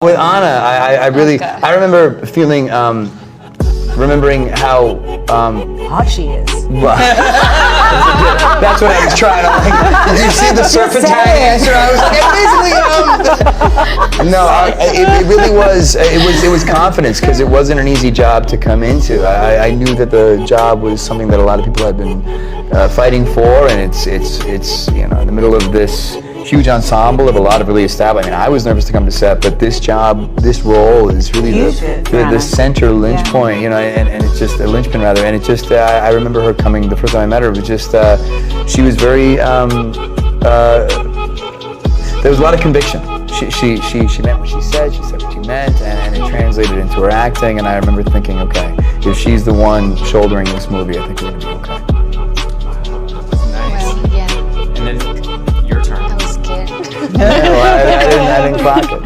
With Anna, I really, I remember feeling, remembering how, hot she is. well, that's what I was trying to like. Did you see the serpentine answer? I was like, basically, no, it really was, it was confidence, because it wasn't an easy job to come into. I knew that the job was something that a lot of people had been fighting for, and it's you know, in the middle of this huge ensemble of a lot of really established. I mean, I was nervous to come to set, but this job, this role is really the center linch point, you know, and it's just a linchpin rather, and it just, I remember her coming, the first time I met her, it was just, she was very, there was a lot of conviction. She meant what she said what she meant, and it translated into her acting, and I remember thinking, okay, if she's the one shouldering this movie, I think we're gonna be okay. Nice. Well, yeah. And then your turn. I was scared. Yeah, well, I didn't clock it.